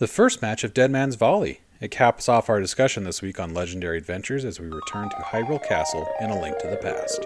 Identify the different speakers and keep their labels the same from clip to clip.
Speaker 1: The first match of Dead Man's Volley. It caps off our discussion this week on Legendary Adventures as we return to Hyrule Castle in A Link to the Past.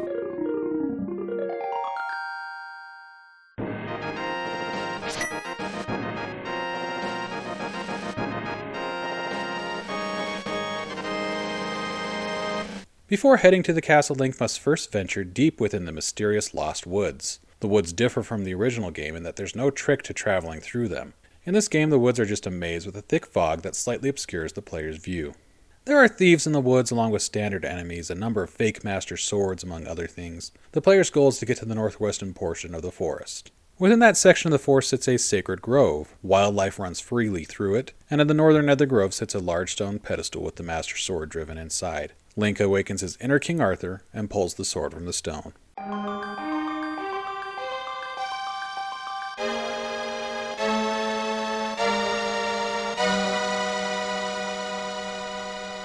Speaker 1: Before heading to the castle, Link must first venture deep within the mysterious Lost Woods. The woods differ from the original game in that there's no trick to traveling through them. In this game, the woods are just a maze with a thick fog that slightly obscures the player's view. There are thieves in the woods along with standard enemies, a number of fake Master Swords among other things. The player's goal is to get to the northwestern portion of the forest. Within that section of the forest sits a sacred grove. Wildlife runs freely through it, and at the northern end of the grove sits a large stone pedestal with the Master Sword driven inside. Link awakens his inner King Arthur and pulls the sword from the stone.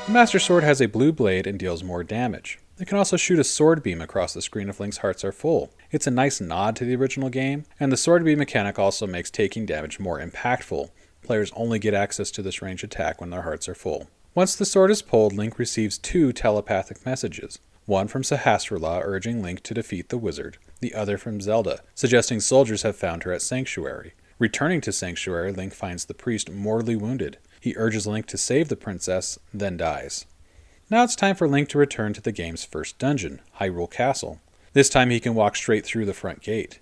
Speaker 1: The Master Sword has a blue blade and deals more damage. It can also shoot a sword beam across the screen if Link's hearts are full. It's a nice nod to the original game, and the sword beam mechanic also makes taking damage more impactful. Players only get access to this range attack when their hearts are full. Once the sword is pulled, Link receives two telepathic messages. One from Sahasrahla urging Link to defeat the wizard, the other from Zelda, suggesting soldiers have found her at Sanctuary. Returning to Sanctuary, Link finds the priest mortally wounded. He urges Link to save the princess, then dies. Now it's time for Link to return to the game's first dungeon, Hyrule Castle. This time he can walk straight through the front gate.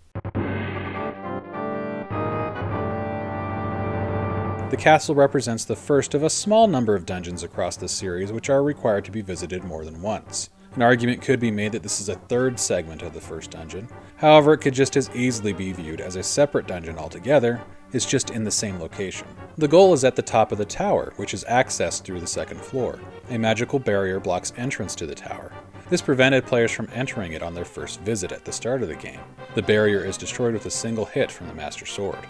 Speaker 1: The castle represents the first of a small number of dungeons across the series which are required to be visited more than once. An argument could be made that this is a third segment of the first dungeon. However, it could just as easily be viewed as a separate dungeon altogether. It's just in the same location. The goal is at the top of the tower, which is accessed through the second floor. A magical barrier blocks entrance to the tower. This prevented players from entering it on their first visit at the start of the game. The barrier is destroyed with a single hit from the Master Sword.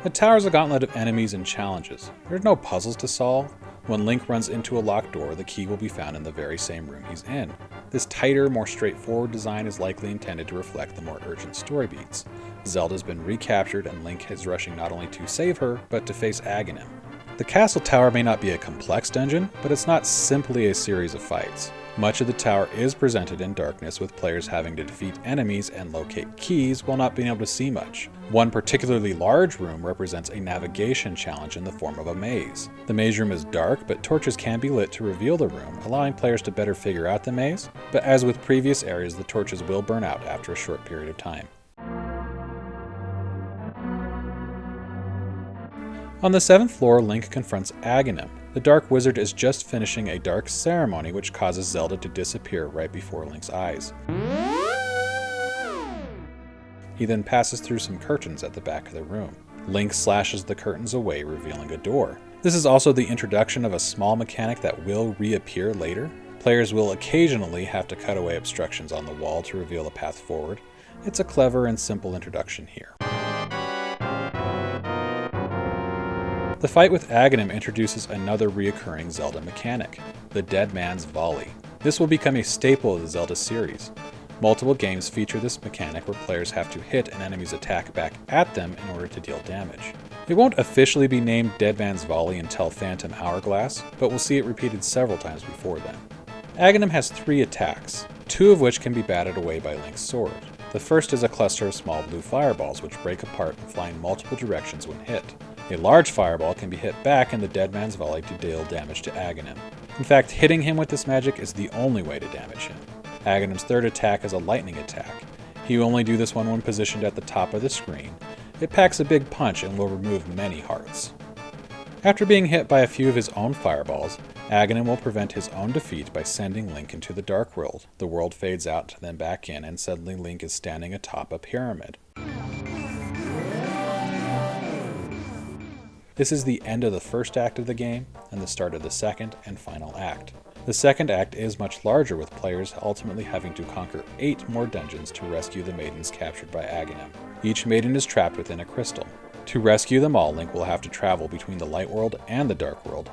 Speaker 1: The tower is a gauntlet of enemies and challenges. There are no puzzles to solve. When Link runs into a locked door, the key will be found in the very same room he's in. This tighter, more straightforward design is likely intended to reflect the more urgent story beats. Zelda's been recaptured and Link is rushing not only to save her, but to face Aghanim. The castle tower may not be a complex dungeon, but it's not simply a series of fights. Much of the tower is presented in darkness, with players having to defeat enemies and locate keys while not being able to see much. One particularly large room represents a navigation challenge in the form of a maze. The maze room is dark, but torches can be lit to reveal the room, allowing players to better figure out the maze, but as with previous areas, the torches will burn out after a short period of time. On the 7th floor, Link confronts Aghanim. The Dark Wizard is just finishing a dark ceremony which causes Zelda to disappear right before Link's eyes. He then passes through some curtains at the back of the room. Link slashes the curtains away, revealing a door. This is also the introduction of a small mechanic that will reappear later. Players will occasionally have to cut away obstructions on the wall to reveal a path forward. It's a clever and simple introduction here. The fight with Aghanim introduces another reoccurring Zelda mechanic, the Dead Man's Volley. This will become a staple of the Zelda series. Multiple games feature this mechanic where players have to hit an enemy's attack back at them in order to deal damage. It won't officially be named Dead Man's Volley until Phantom Hourglass, but we'll see it repeated several times before then. Aghanim has 3 attacks, 2 of which can be batted away by Link's sword. The first is a cluster of small blue fireballs which break apart and fly in multiple directions when hit. A large fireball can be hit back in the Dead Man's Volley to deal damage to Aghanim. In fact, hitting him with this magic is the only way to damage him. Aghanim's third attack is a lightning attack. He will only do this one when positioned at the top of the screen. It packs a big punch and will remove many hearts. After being hit by a few of his own fireballs, Aghanim will prevent his own defeat by sending Link into the Dark World. The world fades out, then back in, and suddenly Link is standing atop a pyramid. This is the end of the first act of the game, and the start of the second and final act. The second act is much larger, with players ultimately having to conquer 8 more dungeons to rescue the maidens captured by Aghanim. Each maiden is trapped within a crystal. To rescue them all, Link will have to travel between the Light World and the Dark World.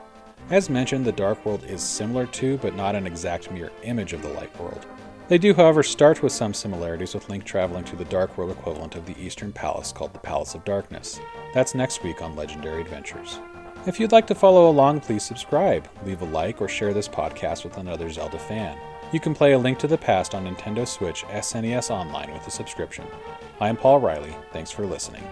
Speaker 1: As mentioned, the Dark World is similar to, but not an exact mirror image of the Light World. They do, however, start with some similarities, with Link traveling to the Dark World equivalent of the Eastern Palace called the Palace of Darkness. That's next week on Legendary Adventures. If you'd like to follow along, please subscribe, leave a like, or share this podcast with another Zelda fan. You can play A Link to the Past on Nintendo Switch SNES Online with a subscription. I am Paul Riley. Thanks for listening.